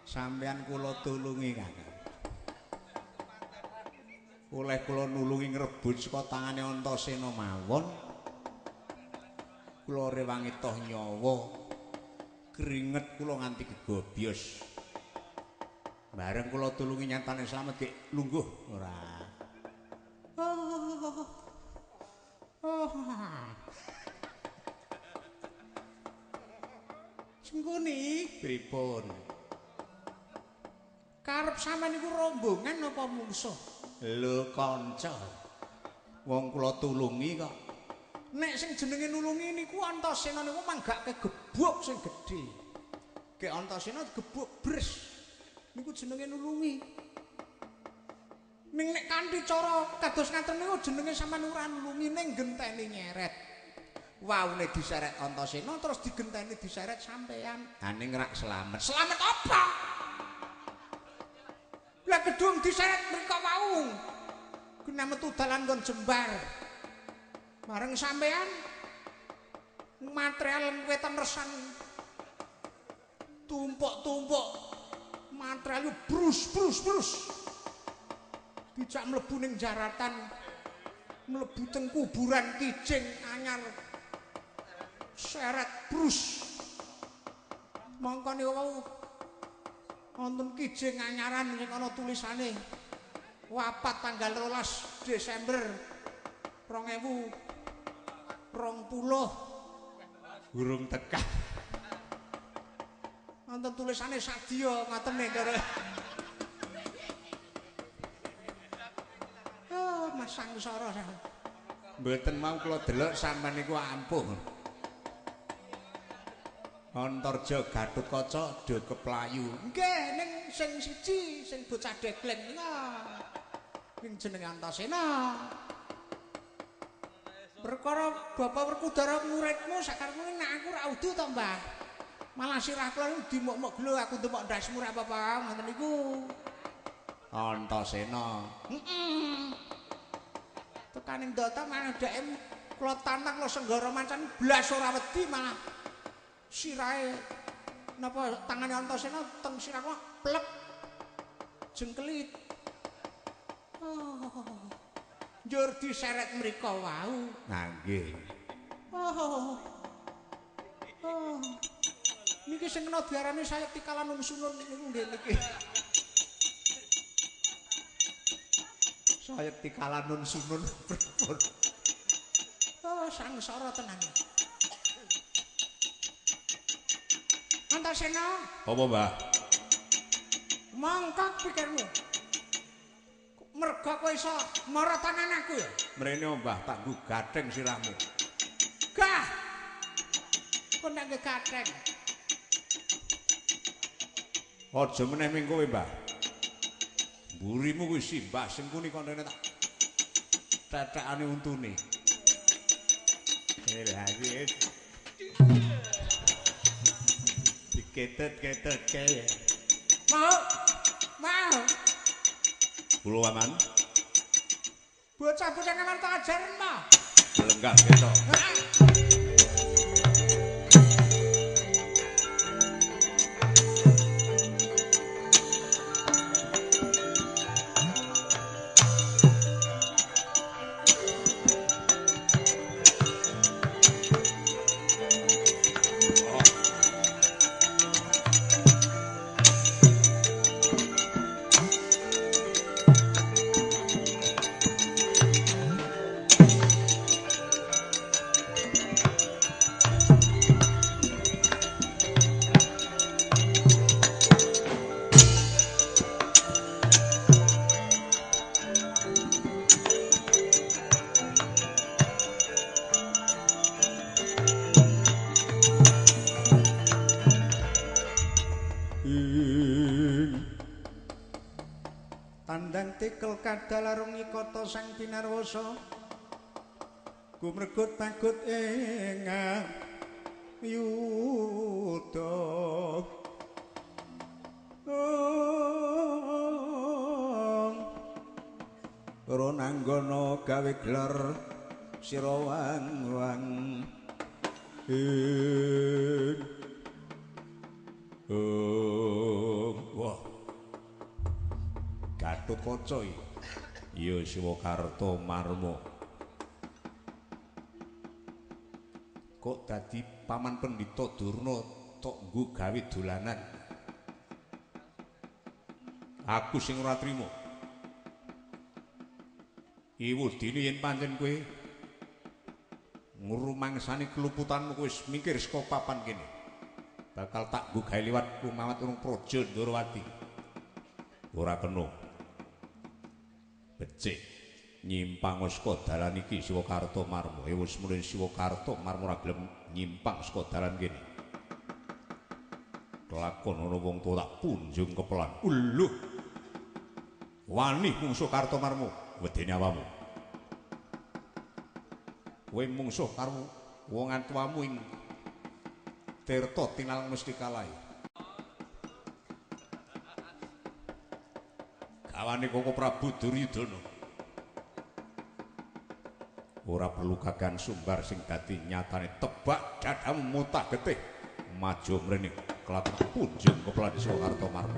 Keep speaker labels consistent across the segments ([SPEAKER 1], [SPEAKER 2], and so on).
[SPEAKER 1] Sampeyan kula tulungi Kakang. Oleh kula nulungi ngrebut saka tangane Antasena mawon. Kula rewangi toh nyawa. Keringet kula nganti gegobyos. Bareng kula tulungi nyatane slamet ge lungguh ora. Sengkuni pripun? Karep sampean niku rombongan apa mungsuh? Lho kanca. Wong kula tulungi kok. Nek sing jenenge nulungi niku Antasena niku manggake gebuk sing gedhe. Gek Antasena gebuk bres. Niku jenenge nulungi. Ning nek kanthi cara kados ngaten niku jenenge sampean ora nulungi ning genteni nyeret. Waune diseret Antasena terus digenteni diseret sampean. Ha ning rak slamet. Slamet apa? Lah gedung diseret mriko wau. Kena metu dalan nggon jembar. Bareng sampean material wetan resan tumpuk-tumpuk material brus dijak mlebu ning jaratan mlebu teng kuburan kijing anyar seret brus mongko niku wau wonten kijing anyaran sing ana tulisane wafat tanggal 12 Desember 2020 urung tekan wonten tulisane sadya ngoten karo Mas Sangsara mboten mau kula delok sampean niku ampuh Antarja Gatotkaca do keplayu nggih ning sing siji sing bocah degleng ning jenenge Antasena perkara Bapak Werkudara muridmu sakarepmu nek aku ra udu to Mbah malah sirah kula dimok-mok gelo aku ndemok ndasmu ra apa-apa ngoten niku Antasena tekaning data malah dhek kula tantang kula senggara mancan blas ora wedi malah sirahe napa tangane Antasena teng sirah kula plek jengkelit njur diseret mriko wau. Nah nggih. Niki sing kena diarani sayap tikalan sunun niku nggih niki. Sayap tikalan sunun pripun? Sangsara tenan. Antasena.
[SPEAKER 2] Apa, Mbah?
[SPEAKER 1] Mangkak pikirmu. Merga kowe iso mara tangan aku ya.
[SPEAKER 2] Mrene Mbah tak nggo gatheng sirahmu.
[SPEAKER 1] Gah. Kok nek gatheng.
[SPEAKER 2] Aja meneh ming kowe, Mbah. Mburimu kuwi simbah sing kuni kok rene tak tetekane untune. Lah iki. Diketet-ketet kae.
[SPEAKER 1] Mau.
[SPEAKER 2] Kulo aman.
[SPEAKER 1] Bocah-bocah nang tak ajaran mah.
[SPEAKER 2] Lenggah ketok.
[SPEAKER 1] Tandang tikel kadalarung nyikata sang pinarwasa gumregut tagut ing yuda ora nanggana gawe gelar sira wang-wang
[SPEAKER 2] Gatotkaca iki. Ya Siwakarta Marma. Kok dadi paman Pendhita Durna tok nggo gawe dolanan. Aku sing ora trima. Iwudine yen pancen kowe ngrumangsani keluputanmu kowe wis mikir saka papan kene. Bakal tak nggo gawe liwat kumawat urung Praja Ndarawati. Ora kena. Becik nyimpang saka dalan iki Siwakarta Marma. Wis mulih Siwakarta Marma ora gelem nyimpang saka dalan kene. Kelakon ana wong tuwa tak punjung kepelan. Uluh. Wani mungsuh Karta Marma wedene awamu. Kowe mungsuh karo wong tuamu ing Tirta Tinal mesti kalahi. Gawane Koko Prabu Duryudana. Ora perlu kagan sumbar sing dadi nyatane tebak dadamu mutah getih. Maju mrene kelakon punjung kepelan Siwakarta Marma.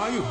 [SPEAKER 2] ayu.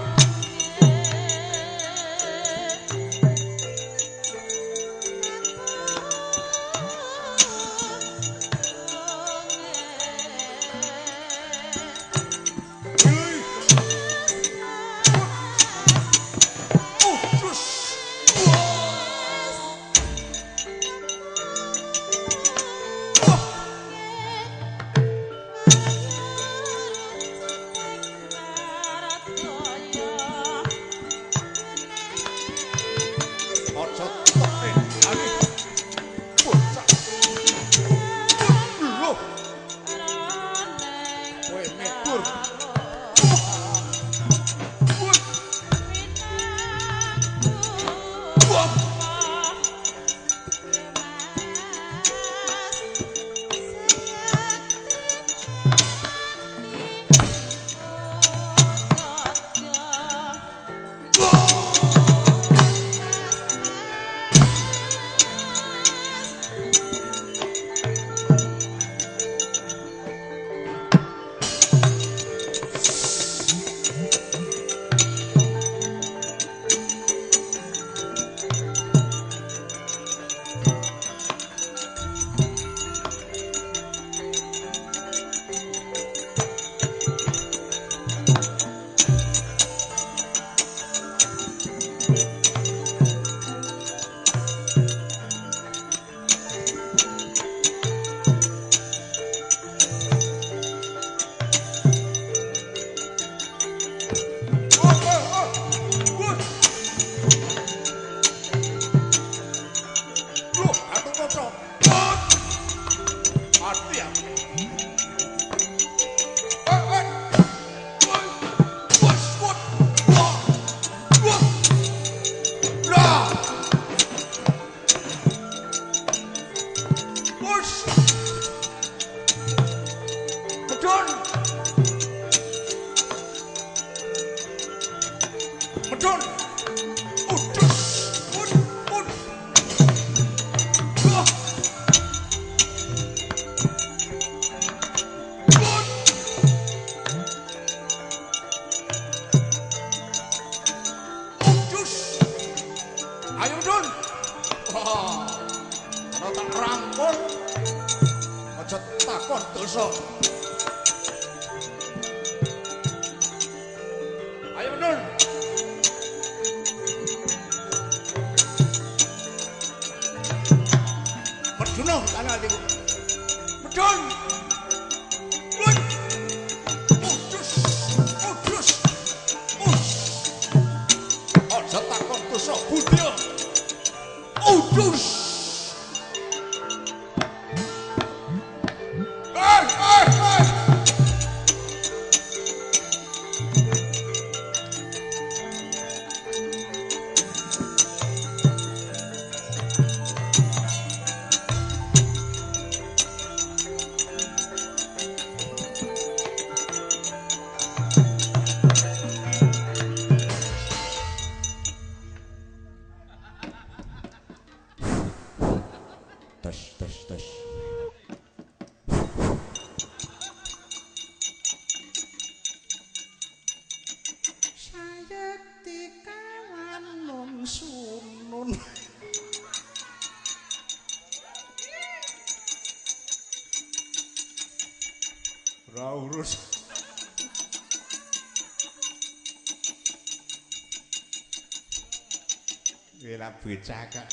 [SPEAKER 2] Bocah kok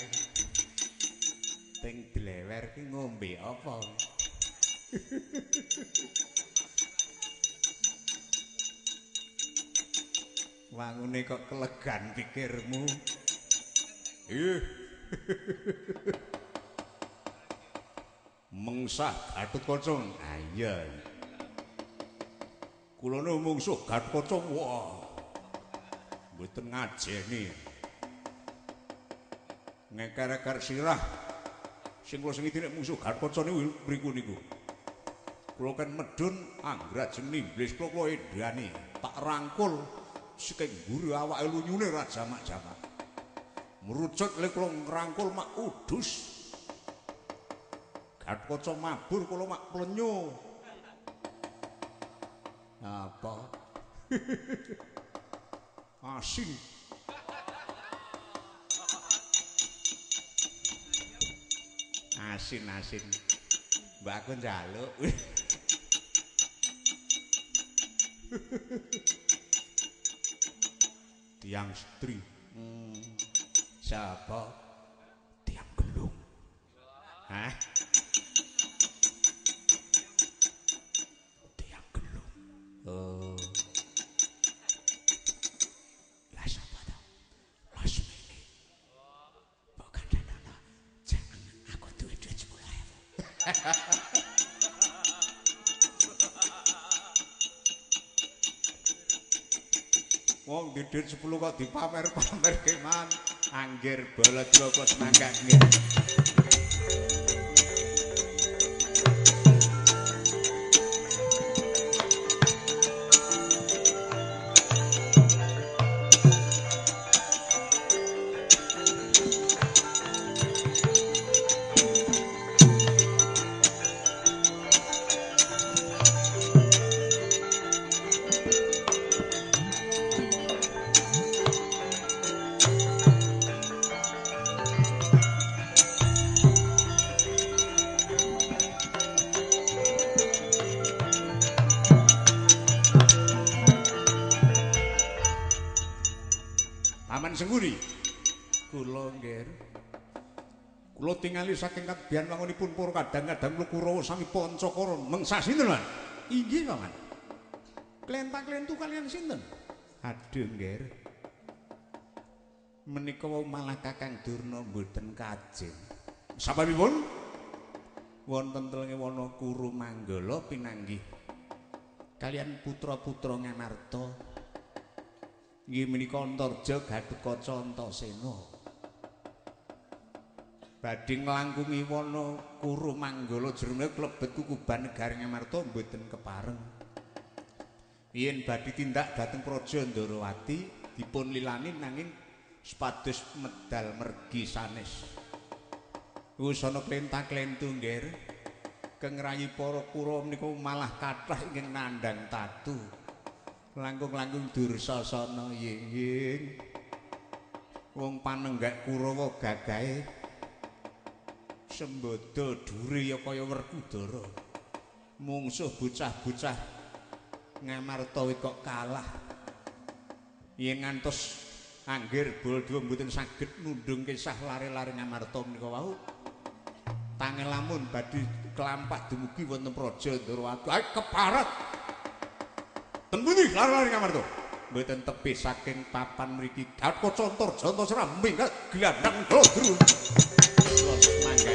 [SPEAKER 2] ting dlewer ki ngombe apa? Wangune kok kelegan pikirmu. Mengsah Gatotkaca. Ah iya. Kula nu mungsuh Gatotkaca. Wah. Mboten ngajeni. Ngekar-ekar sirah sing kula sengiti nek mungsuh Gatotkaca niku niku. Kula kan medun anggrajeng nimblis kula edani tak rangkul saking mburi awake lunyune ra jamak-jamak. Merucut lek kula ngrangkul mak udus. Gatotkaca mabur kula mak plenyo. Apa? asin. Asin. Mbak aku njaluk. Tiang Stri.
[SPEAKER 1] Siapa?
[SPEAKER 2] Tiang Gelung.
[SPEAKER 1] Hah?
[SPEAKER 2] Tiang Gelung.
[SPEAKER 1] Oh.
[SPEAKER 2] Lah sapa to? Lasmini. Bukan dana. Jangan aku duwe duit 10.000.
[SPEAKER 1] Wong didit 10 kok dipamer-pamer keman. Anggir Baladra semangga nggih.
[SPEAKER 2] Paman Sengguri.
[SPEAKER 1] Kula nggih.
[SPEAKER 2] Kula tingali saking kadyan wangunipun para kadang-kadang kula Kurawa sami Pancakara mengsah sinten, Man?
[SPEAKER 1] Inggih, Paman. Klentang-klentu kalian sinten? Aduh, nggih. Menika wau malah Kakang Durna mboten kajeng.
[SPEAKER 2] Sapanipun?
[SPEAKER 1] Wonten telenge wana Kuru Manggala pinanggih kalian putra-putra Ngamarta. Nggih menika Antarja Gatotkaca Antasena. Badhe nglangkungi wana Kuru Manggala jroning klebet Kukuban Negari Ngamarta mboten kepareng. Yen badhe tindak dhateng Praja Ndarawati dipun lilani nanging sepados medal mergi sanes. Wusana klentang-klentu nggih. Kengrayi para Kurawa menika malah kathah ingkang nandhang tatu. Langkung-langkung Dursasana ying. Wong panenggak Kurawa gagahe sembada dhure ya kaya Werkudara. Mungsuh bocah-bocah Ngamarta kok kalah. Yen ngantos Anggir Baladewa mboten saged nundung kisah lare-lare Ngamarta menika wau. Tangel lamun badhe kelampak dumugi wonten Praja Ndarawati. Ayo keparat. Ten pundi lare-lare Ngamarta? Mboten tebih saking papan mriki Gatotkaca Antarja Antasena minggat glandang Baladra. Los mangga.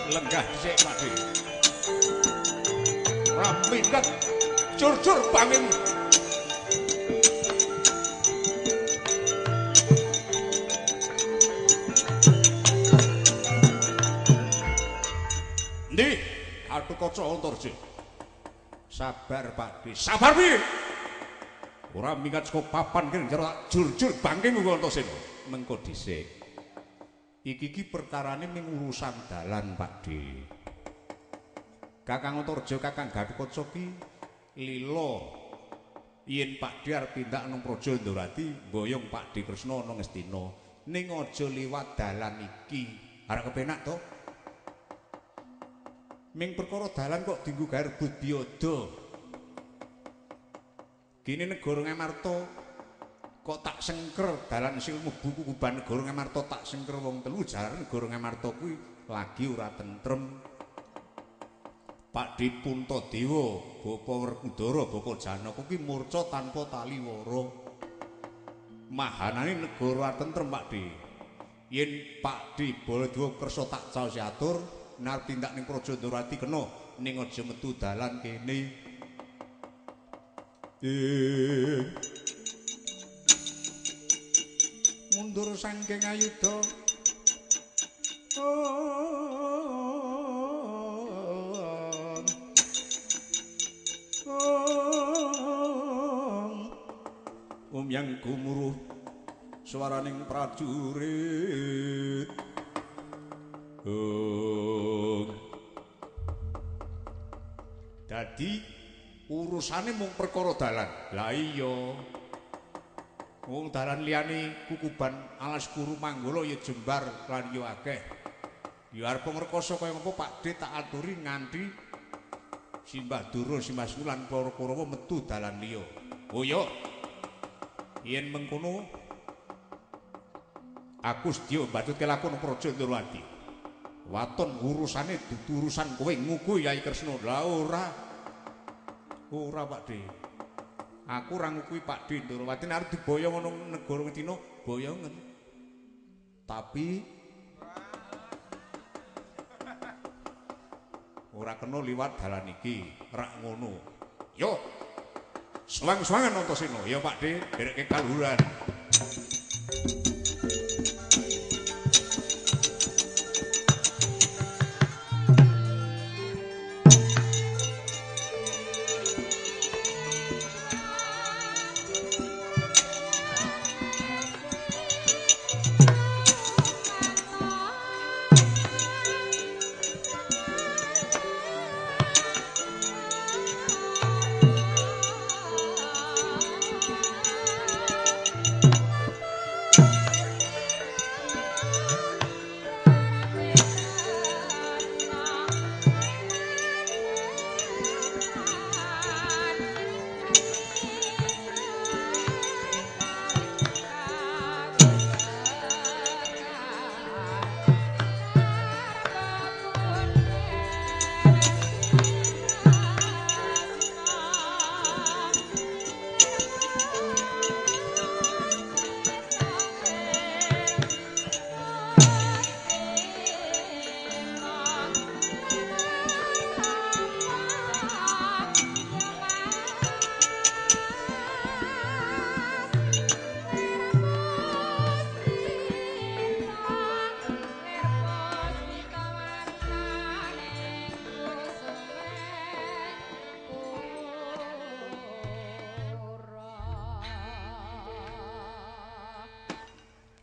[SPEAKER 1] Lenggah dhisik Pakde. Ramingkat jur-jur banging. Ndi Gatotkaca Antarja. Sabar Pakde. Sabar piye? Ora mingkat saka papan kene jero jur-jur banging kok Antasena. Mengko dhisik. Iki perkarane ming urusan dalan, Pakde. Kakang Antarja, Kakang Gatotkaca ki lila yen Pakde arep tindak nang Praja Ndarawati, mboyong Pakde Kresna ana Ngastina. Ning aja liwat dalan iki. Arep kepenak to? Ming perkara dalan kok dienggo gawe rebut biada. Kene negara Ngamarta kok tak sengker dalan sing mlebu Kukuban negara Ngamarta tak sengker wong telu jaran negara Ngamarta kuwi lagi ora tentrem. Pakde Puntadewa, Bapa Werkudara, Bapa Janaka kuwi murca tanpa tali wara. Mahanane negara tentrem Pakde. Yen Pakde Baladewa kersa tak caos atur,
[SPEAKER 2] narep tindak ning Praja Ndrawati kena ning aja metu dalan kene. Mundur saking ayuda. Yang gumuruh swaraning prajurit. Dadi urusane mung perkara dalan. Lah iya. Wong dalan liyane Kukuban, Alas Guru Manggala ya jembar lan ya akeh. Ya arep ngrekoso kaya ngopo Pakde tak aturi nganti Simbah Dura, Simbah Sulan para Kurawa metu dalan liya. Oh ya. Yen mengkono aku sedya mbatutke lakon Praja Ndrawati. Waton urusane dudu urusan kowe nguku Yai Kresna. Lah ora. Ora Pakde. Aku ora ngukui Pakde Ndrawati arep diboyong ana negara Ngastina, boyongen. Tapi ora kena liwat dalan iki, rak ngono. Yo. Suwang-suwangan Antasena, ya Pakde, dereke kaluhuran.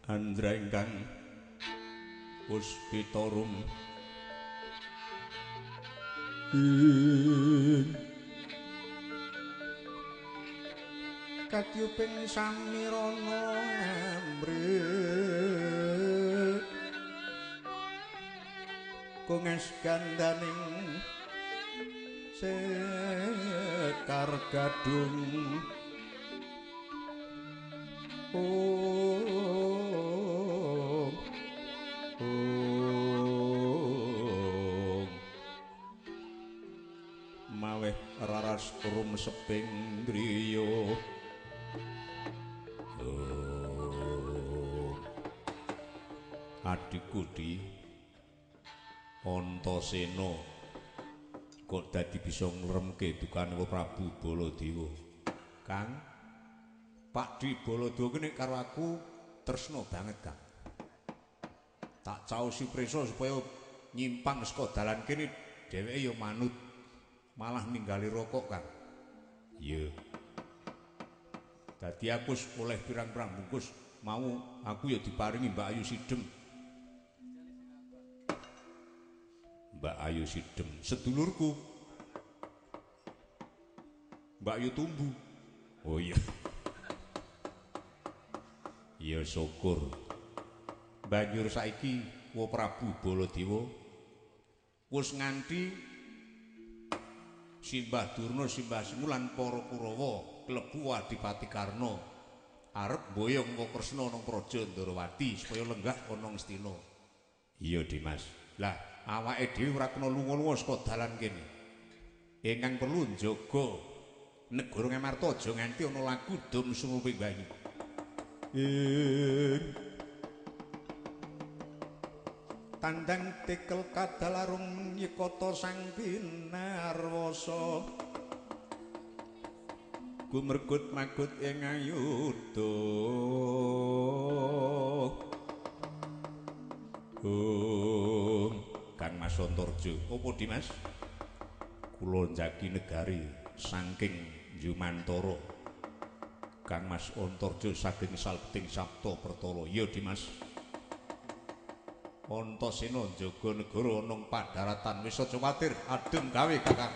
[SPEAKER 2] Andra ingkang Puspitorum
[SPEAKER 1] katyuping samirana amrit kunges gandaning sekar gadung
[SPEAKER 2] maweh raras rum seping driya adikku di Antasena kok dadi bisa ngremke dukane Prabu Baladewa. Kang Pakdi Baladewa ki nek karo aku tresna banget, Kang. Tak caosi prisa supaya nyimpang saka dalan kene dheweke ya manut malah ninggali rokok, Kang. Iya. Dadi aku oleh pirang-pirang bungkus mau aku ya diparingi Mbak Ayu Sidem. Mbak Ayu Sidem sedulurku. Mbak Ayu Tumbu. Oh iya. Ya syukur. Banjur saiki Prabu Baladewa wis nganti Simbah Durna, Simbah Semulan para Kurawa klebu Adipati Karna arep boyong Kresna nang Praja Ndrawati supaya lenggah ana Ngastina. Iya, Dimas. Lah, awake dhewe ora kena lunga-lunga saka dalan kene. Ingkang perlu njaga negara Ngamarta aja nganti ana laku dom sumuping banyu.
[SPEAKER 1] tandang tekel kadalarung nyekata sang pinarwasa gumregut magut ing ayudha Kang Mas Antarja apa Dimas kula njagi negari saking Jumantara Kang Mas Antarja saking salbeting Sabta Pertala ya Dimas Antasena njaga negara ana padharatan wis aja kuwatir adem gawe Kakang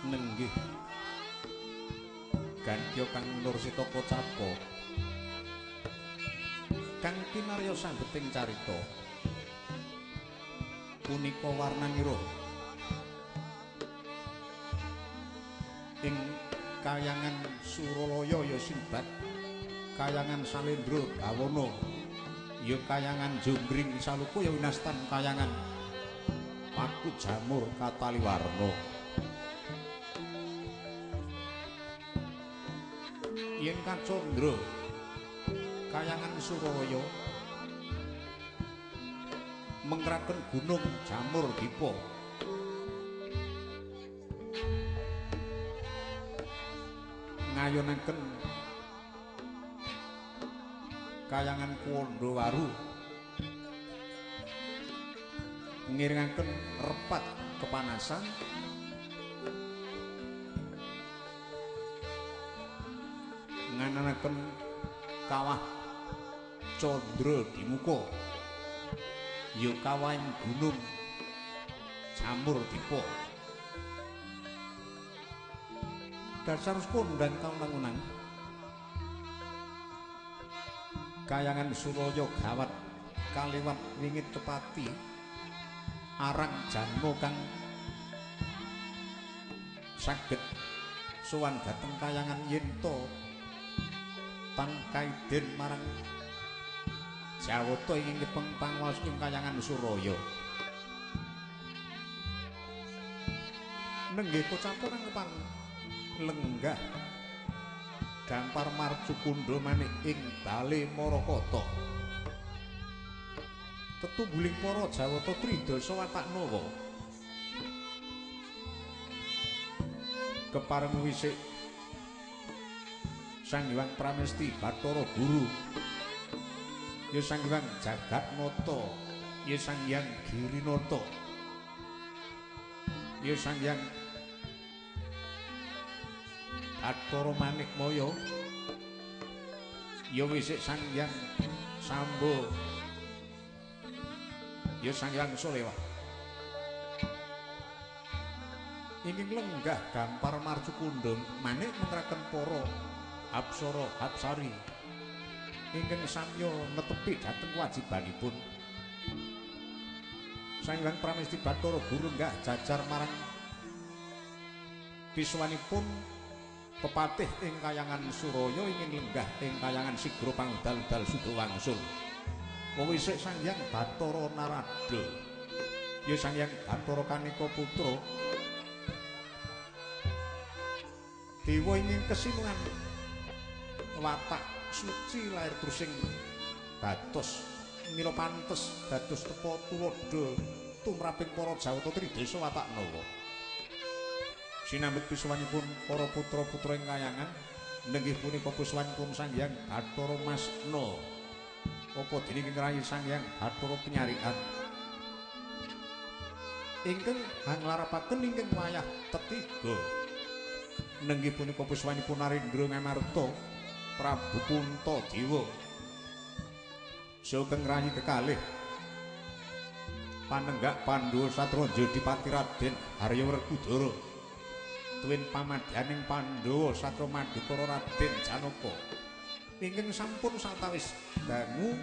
[SPEAKER 1] Nenggih Gantya kang Nursita Kocapa kang kinarya sambeting carita punika warnanira ing kayangan Suralaya ya Sinbad, kayangan Salendra Bawana ya kayangan Jonggring Saluku ya winastan kayangan Paku Jamur Kataliwarna. Yen Kacandra kayangan Suralaya mengraken Gunung Jamur Dipa ngayonaken kayangan Kuwandawaru ngiringaken repat kepanasan ngananaken kawah Candra Dimuka ya kawahing Gunung Jamur Dipa. Dasar kondang kaunang-unang kayangan Suraya gawat kaliwat wingit kepati arang janma kang saged sowan dhateng kayangan yenta tan kaiden marang Jawata ingkang nyepeng pangawas ing kayangan Suraya. Nenggih Kocapa kang kepang lenggah Dampar Marcukundha manik ing bale Marakata. Tetungguling para Jawata Tridasa Wataknawa kepareng wisik Sang Hyang Pramesti Bathara Guru ya Sang Hyang Jagatnata ya Sang Hyang Girinata ya Sang Hyang Bathara Manikmaya ya wisik Sang Hyang Samba ya Sang Hyang Solewa ingkang lenggah Dampar Marcukundha manik mengraken para Apsara Hapsari ingkang samya netepi dhateng kewajibanipun. Sang Hyang Pramesti Bathara Guru nggah jajar marang biswanipun pepatih ing kayangan Suraya ingkang lenggah ing kayangan Sigra Pangudal-udal Sudawangsul. Wisik Sang Hyang Bathara Narada ya Sang Hyang Bathara Kanika Putra dewa ingkang kesinungan watak suci lair trusing dados mila pantes dados tepa tuladha tumraping para Jawata Tridasa Wataknawa. Sinambut biswanipun para putra-putra ing kayangan nenggih punika biswanipun Sang Hyang Bathara Masna apa dening rayi Sang Hyang Bathara Penyarikan ingkang hanglarapaken ingkang wayah tetiga
[SPEAKER 2] nenggih punika puswanipun Narendra ngamarta Prabu Puntadewa sugeng rayi kekalih panenggak Pandhawa Satranja Dipati Raden Harya Werkudara tuwin pamadyaning Pandhawa Satra Madukara Raden Janaka ingkang sampun satawis dangu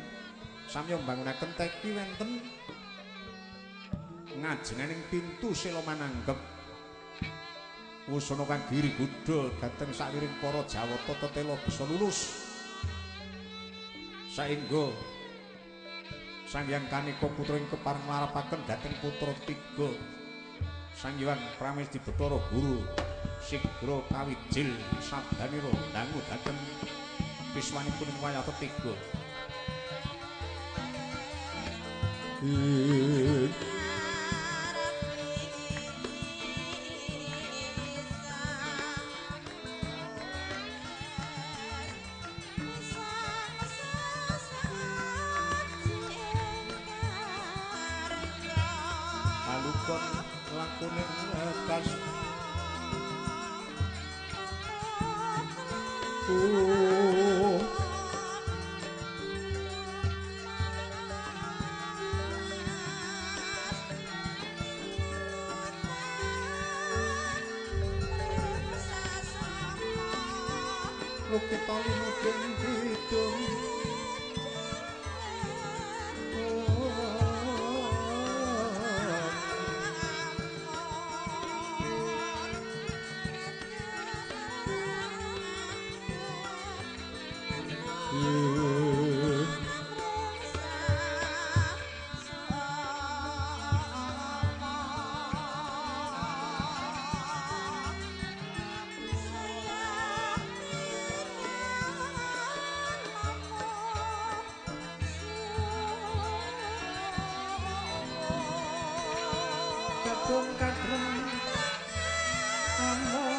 [SPEAKER 2] samya mbangunaken teki wenten ngajenganing pintu Sela Mananggep wusana kang giri gudha dhateng sawiring para Jawata tetela bisa lulus saengga Sang Hyang Kanika putra ing kepareng marapaken dhateng putra tiga Sang Hyang Pramesti Bathara Guru sigra kawijil sabdanira dangu dhateng piswanipun wayah ketiga alukon lakuning lekas Lukita linuding kidung kadung kadrem among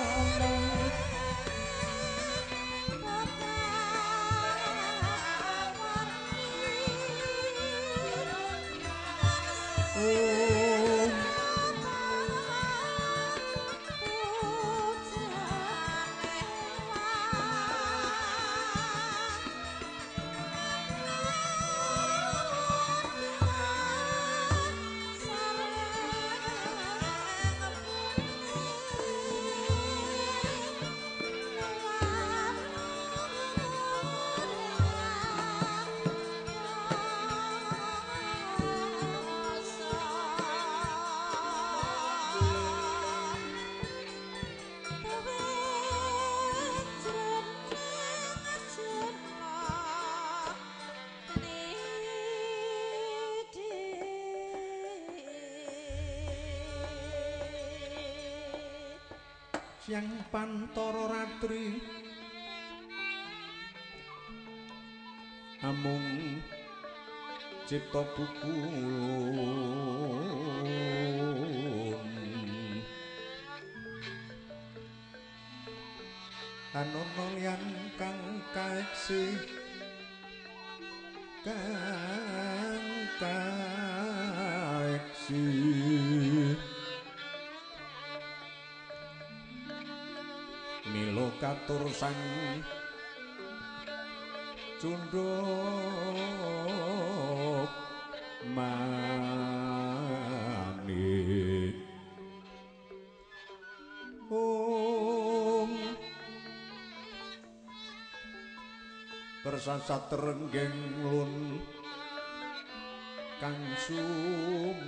[SPEAKER 2] Siang Pantara Ratri amung cipta bukulun anono liyan kang kaeksi Milo katur sang cunduk manik persasat renggeng lun kang sumembah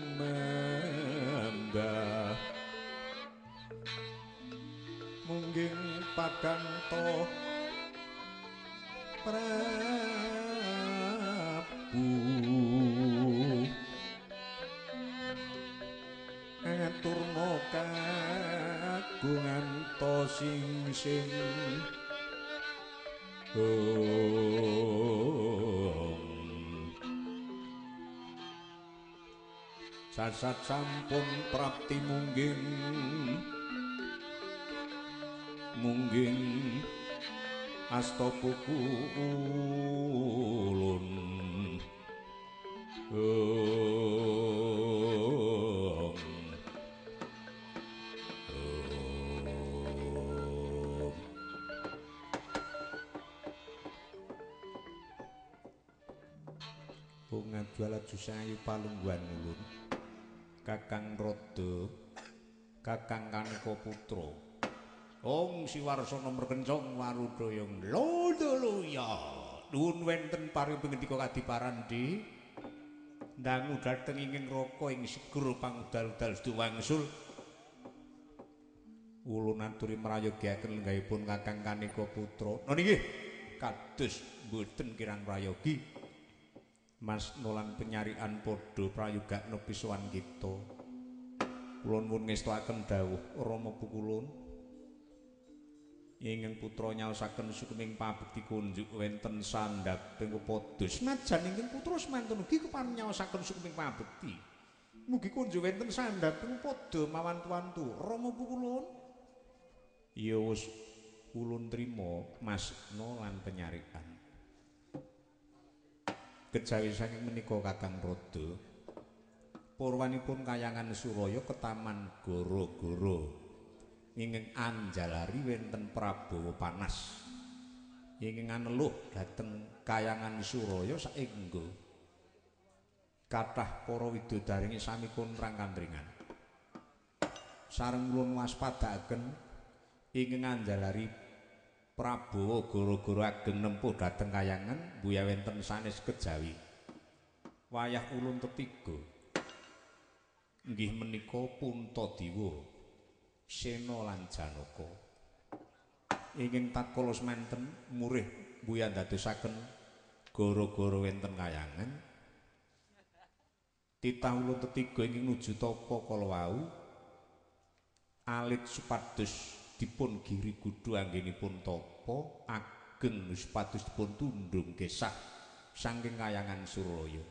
[SPEAKER 2] mungging padanto Prabu aturna kagungan to sing sasat sampun prapti mungging asta pukulun Bunga juala jusayu palungguan ulun Kakang Rodo Kakang Kaniko Putro Ong Siwarsono merkencong warudoyong lodoloya nuwun wenten paring pangendika kadiparan di ndangu dhateng inging raka ing seger pangudal-udal sedu wangsul ulun aturi mrayogiaken lenggahipun Kakang Kaniko Putro no nggih kados mboten kirang prayogi Mas Nolan penyarian padha prayogakna pisuwan kita. Kula nuwun ngestuaken dawuh Rama Pukulun. Ingkang putra nyaosaken sukeming pabekti kunjuk wenten sandhaping upada. Senajan ingkang putra semanten ugi keparing nyaosaken sukeming pabekti. Mugi kunjuk wenten sandhaping upada mawan tuantu Rama Pukulun. Ya wis ulun trima Mas Nolan penyarian. Kejawi saking menika Kakang Rodo purwanipun kayangan Suraya ketaman Goro-goro ingkang anjalari wenten Prabowo Panas ingkang aneluh dhateng kayangan Suraya saengga kathah para widodari sami kontrang kandringan sareng ulun waspadakaken ingkang anjalari Prabowo goro-goro ageng nempuh dhateng kayangan mbuya wenten sanes kejawi wayah ulun ketiga inggih menika Puntadewa Sena lan Janaka ingkang tatkala semanten murih mbuya dadosaken goro-goro wenten kayangan titah ulun ketiga ingkang nuju tapa kala wau alit supados dipun giri gudu anggenipun tapa ageng supados dipun tundung kesah saking kayangan Suralaya.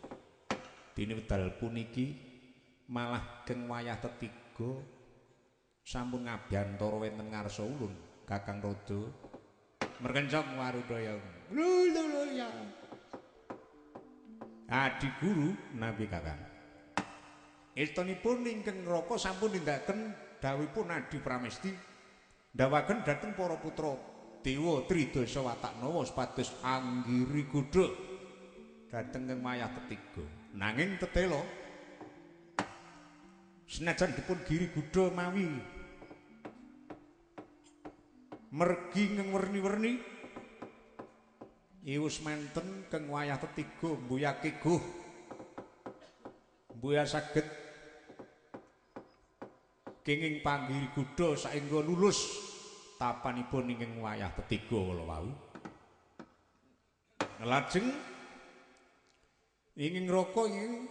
[SPEAKER 2] Dene wedal puniki malah geng wayah tetiga sampun ngabyantara wenten ngarsa ulun Kakang Rodo merkencong warudaya. Luluya. Adi guru nabi Kakang. Estunipun ingkang ngraka sampun nindakaken dawuhipun Adi Pramesti ndawaken dhateng para putra Dewa Tridasa Wataknawa supados anggiri gudha dhateng ing wayah ketiga. Nanging tetela senajan dipun giri gudha mawi mergi ing werni-werni iwus manten keng wayah ketiga mbuya keguh mbuya saged kenging panggiri gudha saengga lulus tapanipun ingkang wayah ketiga kala wau. Lajeng ingkang raka ingkang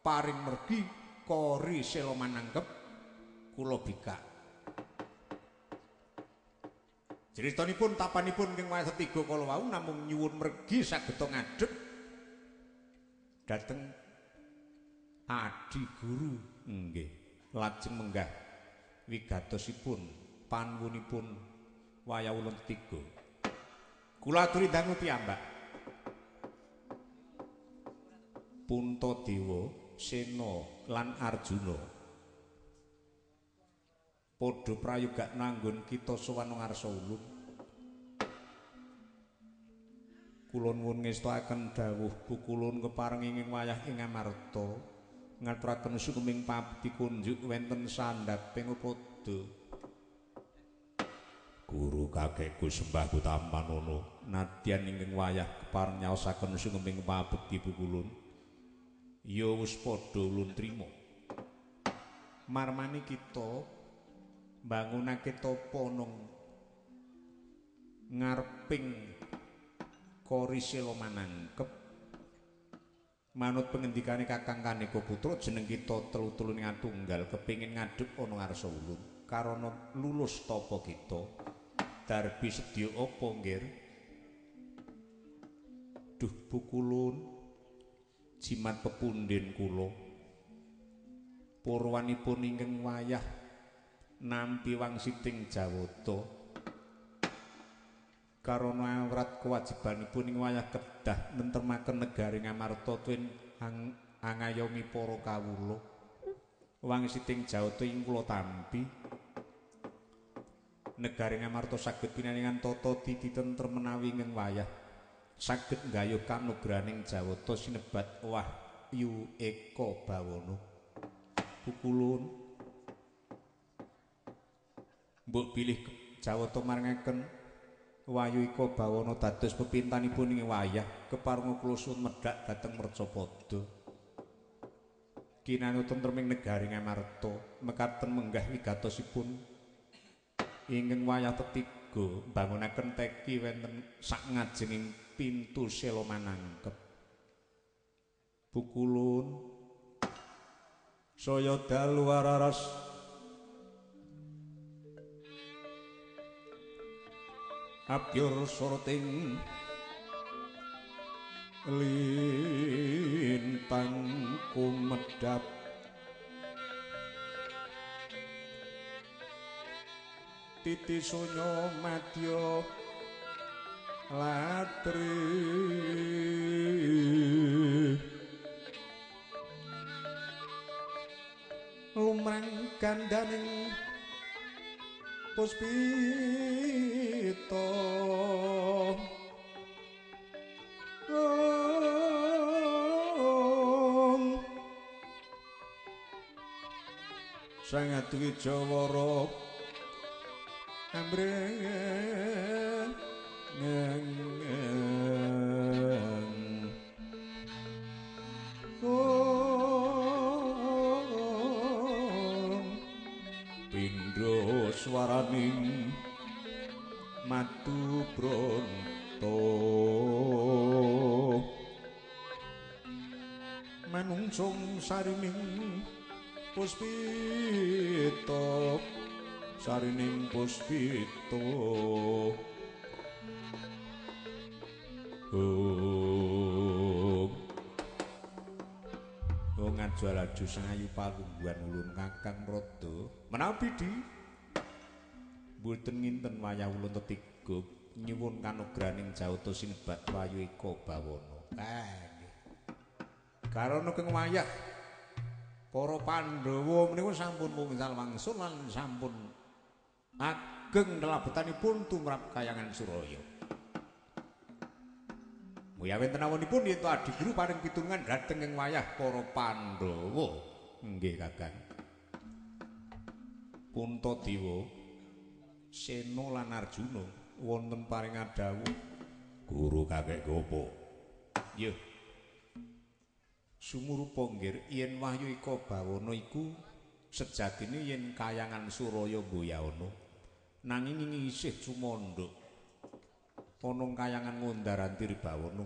[SPEAKER 2] paring mergi kori sela manangkep kula bikak. Critanipun tapanipun ingkang wayah ketiga kala wau namung nyuwun mergi sageta ngadhep dhateng Adi Guru nggih. Lajeng menggah wigatosipun panuwunipun wayah ulun ketiga. Kula aturi dangu piyambak. Puntadewa, Sena lan Arjuna padha prayoga nanggon kita sowan ngarsa ulun. Kula nuwun ngestuaken dawuh Pukulun kepareng ing wayah ing Amarta. Ngaturaken sukeming pabekti kunjuk wenten sandhaping upada. Guru kakekku sembah Kutamanono nadyan ingkang wayah kepareng nyaosaken sukeming pabekti Pukulun ya wis padha ulun trima. Marmane kita mbangunake tapa nang ngareping kori sela manangkep manut pengendikane Kakang Kaniko Putra jeneng kita telu-telu ning tunggal kepingin ngadhep ana ngarsa ulun karana lulus tapa kita darbi sedya apa nggir duh Pukulun jimat pepundhen kula purwanipun ingkang wayah nampi wangsiting Jawata karana awrat kewajibanipun ing wayah kedah nentremaken negari Ngamarta tuwin angayomi para kawula wangsiting Jawata ing kula tampi negari Ngamarta saged pinaringan tata titi tentrem menawi ing wayah
[SPEAKER 1] saged nggayuh kanugraning Jawata sinebat Wahyu Eka Bawana. Pukulun mbok bilih Jawata marangaken Wahyu Eka Bawana dados pepintanipun ing wayah keparunga kula suwun medhak dhateng Mercapada. Kinanu tentreming negari Ngamarta mekaten menggah wigatosipun ingkang wayah ketiga mbangunaken teki wonten sak ngajenging pintu sela manangkep. Pukulun saya dalu araras abyor soroting lintang kumedhap titi sunya madya latri lumrang gandaning puspita sangat wijawara ambreng pindha swaraning matu bronto manungsung sarining puspita sarining puspita ngajal aju sangayu palungguhan ulun kakang rada menawi di mboten nginten wayah ulun tetiga nyuwun kanugraning Jawata sinebat Wahyu Eka Bawana. Nggih. Karana keng wayah para Pandhawa menika sampun wangsul wangsul lan sampun ageng lelabetanipun tumrap Kahyangan Suraya. Muya wonten awonipun yen to Adi Guru paring pitulungan dhateng ing wayah para Pandhawa. Nggih Kakang. Puntadewa, Sena lan Arjuna wonten paring adhawuh Guru kakek gopo. Nggih. Sumurupa nggih yen Wahyu Eka Bawana iku sejatine yen Kahyangan Suraya mboyana nanging isih cumandha ana Kahyangan Ngondaranti Bawana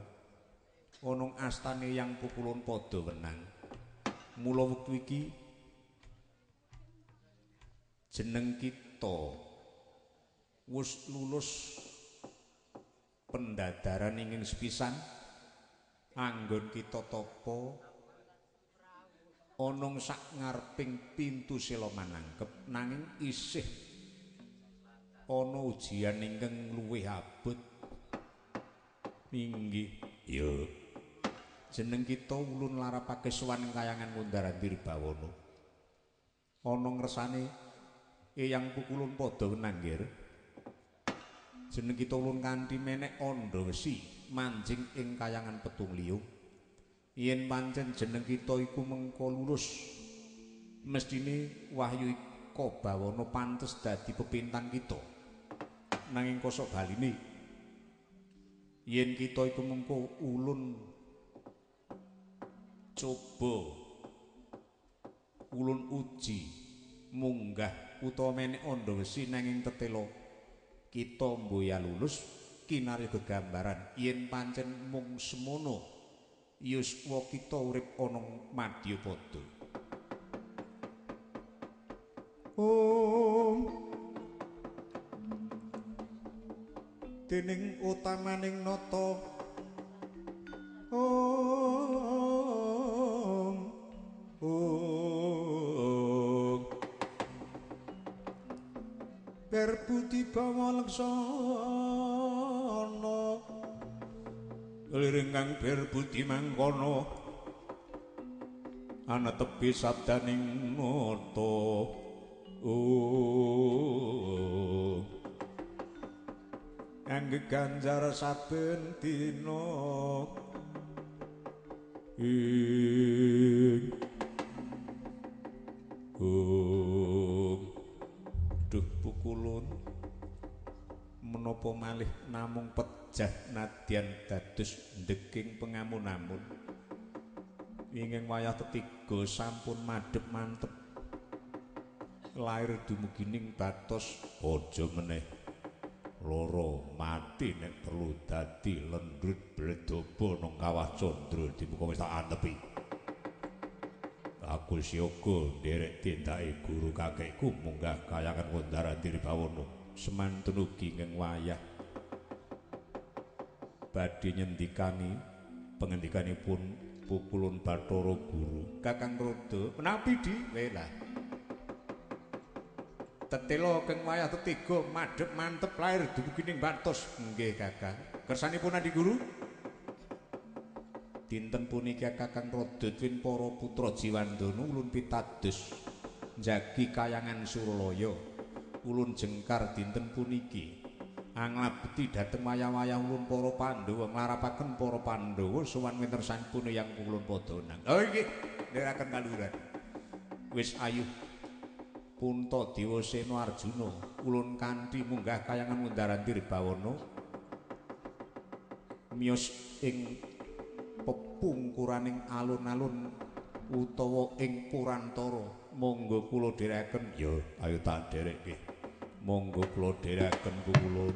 [SPEAKER 1] ana astane yang pukulun padha wenang. Mula wektu iki jeneng kita wis lulus pendadaran ingin sepisan anggon kita tapa ana sak ngareping pintu sela manangkep nanging isih ana ujian ingkang luwih abot. Inggih ya jeneng kita ulun larapake sowan Kahyangan Ngondaranti Bawana ana ngersane eyang pukulun padha wenang nggih. Jeneng kita ulun kanthi menek andha wesi manjing ing Kahyangan Petungliyung. Yen pancen jeneng kita iku mengko lulus mestine Wahyu Eka Bawana pantes dadi pepintan kita. Nanging kosok baline yen kita iku mengko ulun coba ulun uji munggah utawa menek andha wesi nanging tetela kita mboya lulus kinarya gegambaran yen pancen mung semono yuswa kita urip ana madya pada. Dening utamaning nata berbudi bawa laksana liring kang berbudi mangkono ana tepi sabdaning nata
[SPEAKER 2] Angge ganjar saben dina ing duh pukulun menapa malih namung pejah nadyan dados ndeking pengamun-amun inging wayah ketiga sampun madhep mantep lair dumugining batos aja meneh loro mati nek perlu dadi lendrut bledaba nang kawah candra dimuka wis tak antepi aku siyaga nderek tindake guru kakekku munggah kayangan Wondara Diribawana semantun ugi ing wayah badhe nyendikani pengendikanipun pukulun Bathara Guru Kakang Rodo menapi di wela tetela keng wayah ketiga madhep mantep lair dumugining batos nggih Kakang kersanipun Adi Guru dinten puniki Kakang Rodo twin para putra Jiwandana ulun pitados njagi kayangan Suralaya ulun jengkar dinten puniki anglabeti dhateng wayah-wayah ulun para Pandhawa nglarapaken para Pandhawa sowan wintersanipun yang ulun padha nang. Oh nggih, ndherekaken kaluhuran. Wis ayuh Puntadewa Sena Arjuna ulun kanthi munggah kayangan Wondara Diribawana miyos ing pepungkuraning alun-alun utawa ing Purantara monggo kula dherekaken ya ayo tak dherekke. Monggo kula dherekaken pukulun.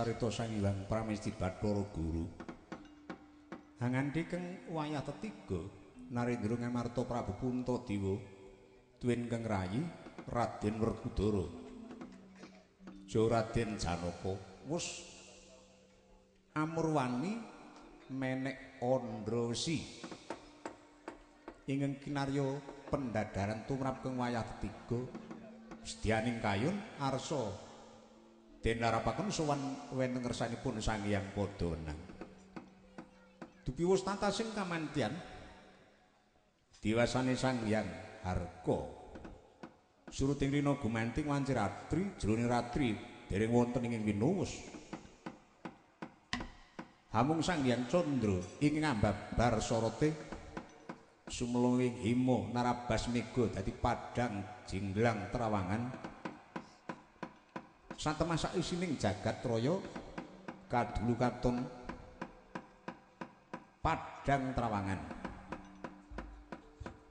[SPEAKER 2] carita Sang Hyang Pramesti Bathara Guru. Hanganti keng wayah tetiga Narendra ngamarta Prabu Puntadewa tuwin keng rayi Raden Werkudara. Raden Janaka wus amurwani menek Andrasi ingkang kinarya pendadaran tumrap keng wayah ketiga sedyaning kayun arsa den narapaken sowan wenten ngersanipun Sang Hyang Padhanang. Dupi wus tatasing kamantyan diwasane Sang Hyang Harka suruting rina gumanting wanci ratri jroning ratri dereng wonten ing winuwus. Hamung Sang Hyang Candra ing ngambabar sorote sumulunging hima narabas mega dadi padhang jinglang trawangan. Satemah saisining jagat raya kadulu katon padhang trawangan.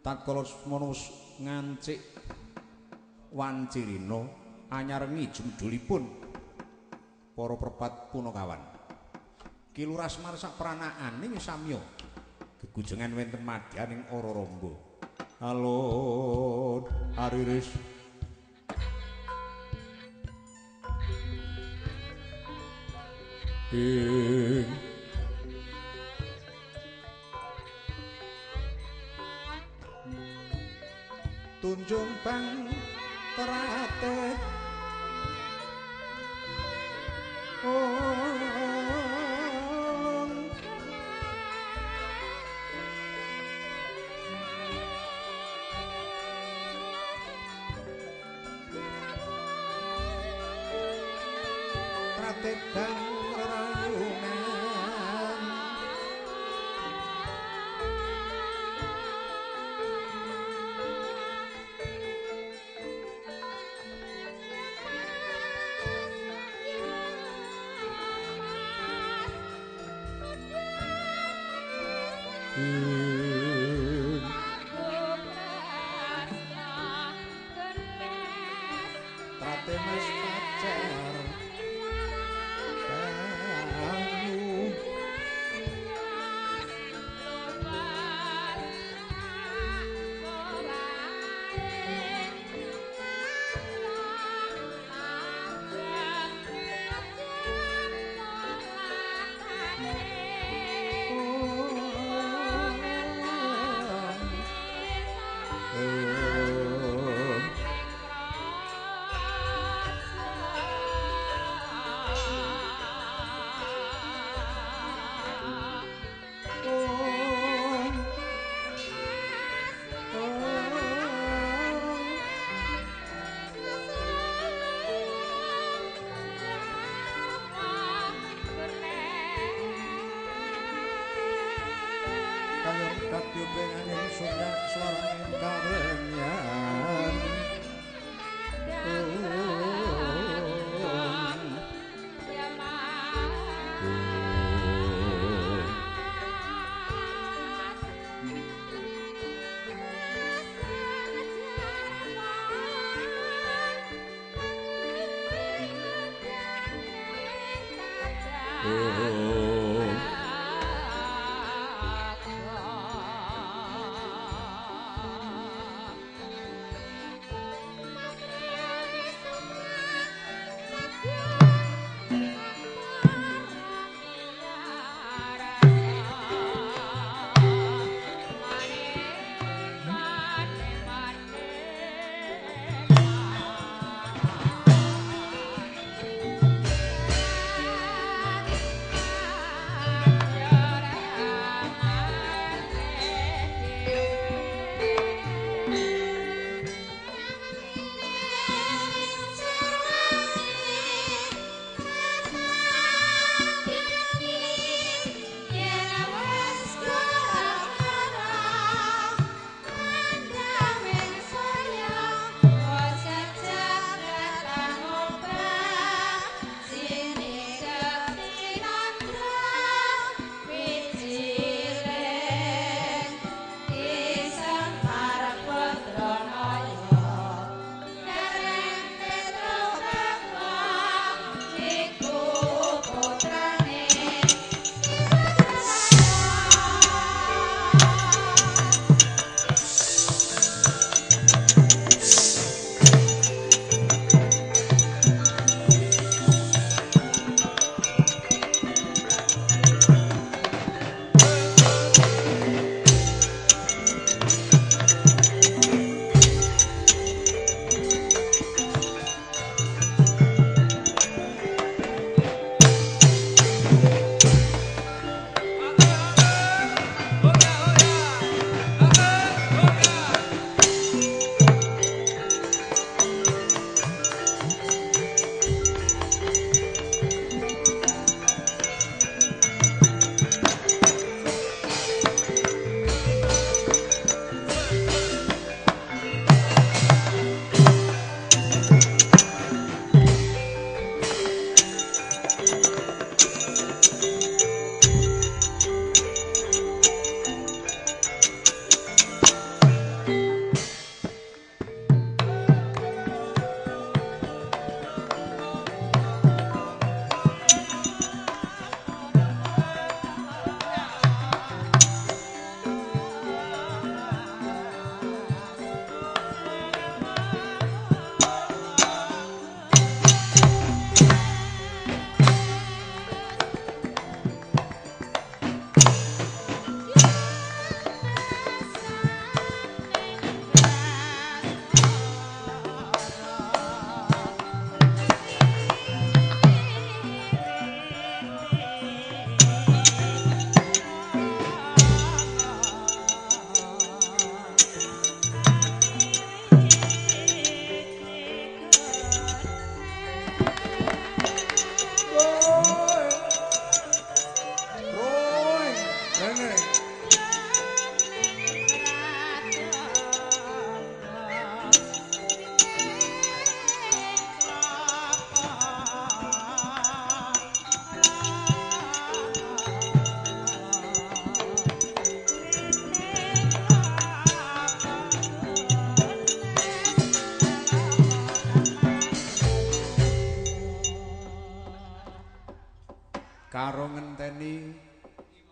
[SPEAKER 2] Tatkala semono ngancik wancirina anyarengi jumdulipun para perpat punakawan. Kiluras marsak pranakaning samya gegujengan wenten madyaning Araramba. Alon ariris tunjung bang teratet teratet bang rayungan Pratemas pacar banyu katyubenganing sunyak swarane karenyan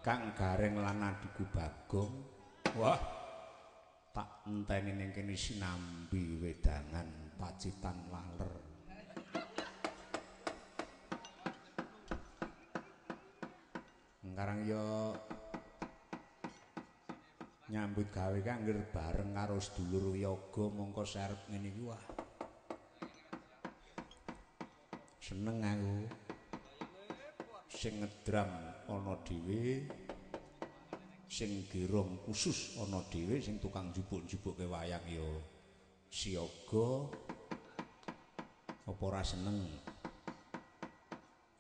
[SPEAKER 1] Kang Gareng lan adhiku Bagong. Wah. Tak enteni ning kene sinambi wedangan Pacitan Laler. Sekarang yo nyambut gawe kangger bareng karo sedulur yoga mongko sarep ngene iki wah. Seneng aku. Sing ngedram ana dhewe, sing gerong khusus ana dhewe, sing tukang jupuk-jupukke wayang ya siaga. Apa ora seneng?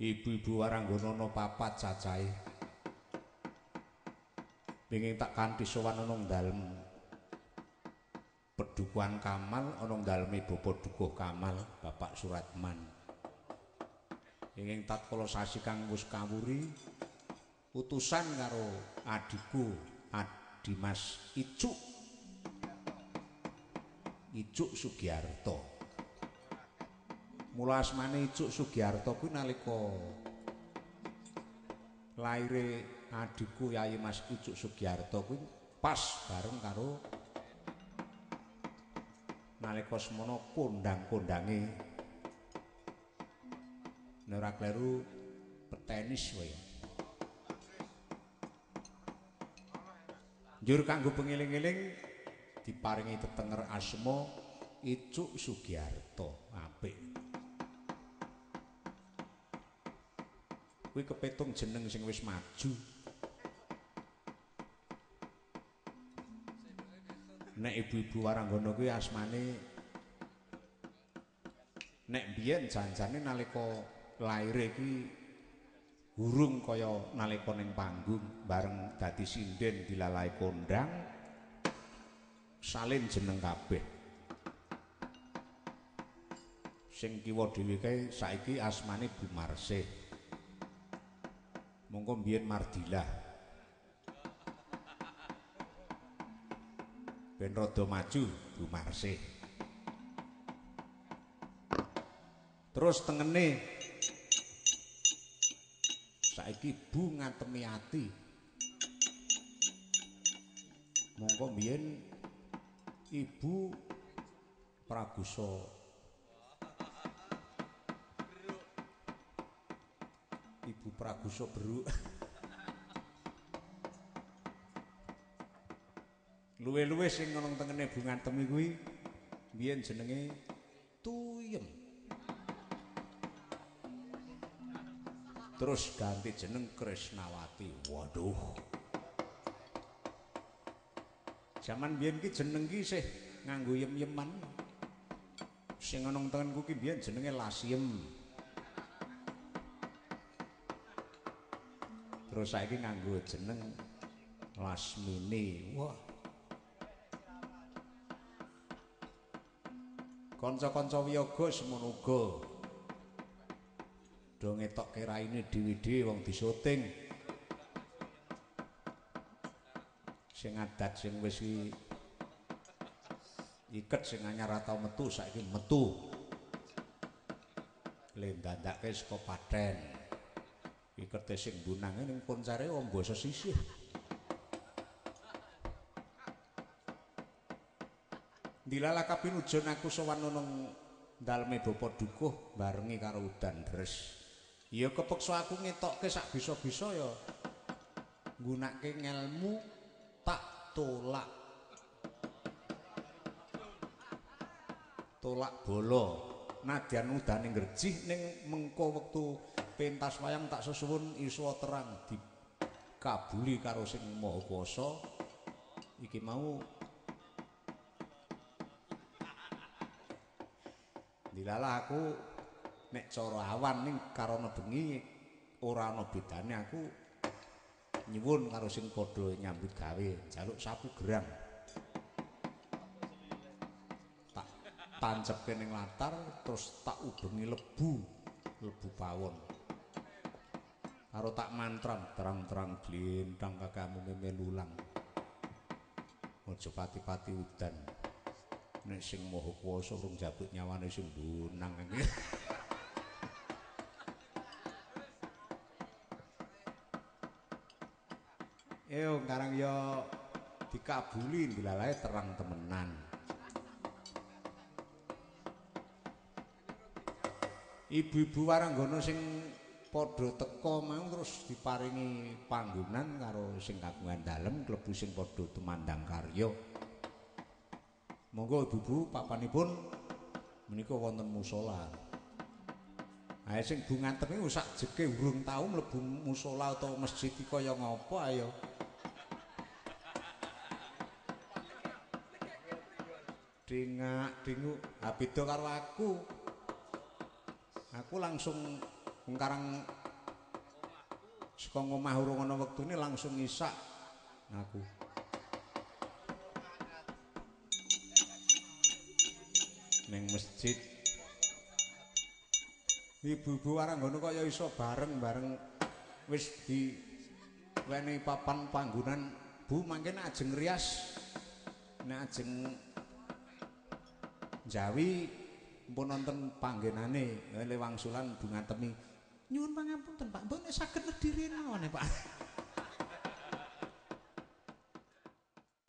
[SPEAKER 1] Ibu-ibu waranggana ana papat cacahe. Pengin tak kanthi sowan ana dalem Pedukuhan Kamal, ana daleme Bapak Dukuh Kamal, Bapak Suratman. Inging tatkala sasi kang wis kawuri utusan karo adhiku Dimas Icuk Sugiarto. Mula asmane Icuk Sugiarto kuwi nalika laire adhiku Yayi Mas Icuk Sugiarto kuwi pas bareng karo nalika semana kondang-kondange nek ora kleru petenis wae. Njur kanggo pengeling-eling diparingi tetenger asma Icuk Sugiarto. Apik. Kuwi kepetung jeneng sing wis maju. Nek ibu-ibu waranggana kuwi asmane nek biyen janjane nalika laire iki urung kaya nalika ning panggung bareng dadi sinden dilalai kondang salin jeneng kabeh. Sing kiwa dhewe kae saiki asmane Bu Marsih. Monggo biyen Mardilah. Ben rada maju Bu Marsih. Terus tengene saiki Bu Ngatemiati. Monggo biyen Ibu Pragusa. Ibu Pragusa Beruk. Luwe-luwe sing ana tengene Bu Ngatemi kuwi biyen jenenge Tuyem. Terus ganti jeneng Krisnawati. Waduh. Jaman biyen ki jeneng ki isih nganggo yem-yeman. Sing ana tengenku ki biyen jenenge Lasiem. Terus saiki nganggo jeneng Lasmini. Wah. Kanca-kanca wiyaga semono uga. Do ngetokke raine dhewe-dhewe wong disyuting. Sing adat sing wis iket sing anyar tau metu saiki metu. Lendandake saka Pathen. Ikete sing bunange ning koncare ombo sesisih. Dilala kapinujon aku sowan nang daleme Bapak Dukuh barengi karo udan deres. Ya kepeksa aku ngetokke sak bisa-bisa ya nggunakake ngelmu tak tolak bola. Nadyan udane ngerjih ning mengko wektu pentas wayang tak sesuwun iswa terang dikabuli karo sing Maha Kuwasa. Iki mau dilala aku nek cara awan ning karana bengi ora ana bedane aku nyuwun karo sing padha nyambut gawe njaluk sapu gerang. Tak tancepke ning latar terus tak ubengi lebu pawon. Karo tak mantram terang-terang glintang kakamu memelulang. Aja pati-pati udan. Nek sing Maha Kuwasa urung jabut nyawane sing bunang iki.
[SPEAKER 2] Karang ya dikabuli dilalae terang temenan. Ibu-ibu waranggana sing padha teka mau terus diparingi panggonan karo sing kagungan dalem klebu sing padha tumandang karya. Monggo ibu-ibu papanipun menika wonten musala. Ae sing Bu Ngantem iki sak jeke urung tau mlebu musala utawa masjid iki kaya ngapa ayo. Dingak-dingu ha beda karo aku. Aku langsung ngkarang saka ngomah urung ana wektune langsung isak aku. Ning masjid. Ibu-ibu waranggana kaya iso bareng-bareng wis diwenehi papan panggonan. Bu mangke nek ajeng rias nek ajeng Jawi mpun wonten panggenane le wangsulan Bu Ngatemi. Nyuwun pangapunten Pak, mbok nek saged nedhi rene Pak.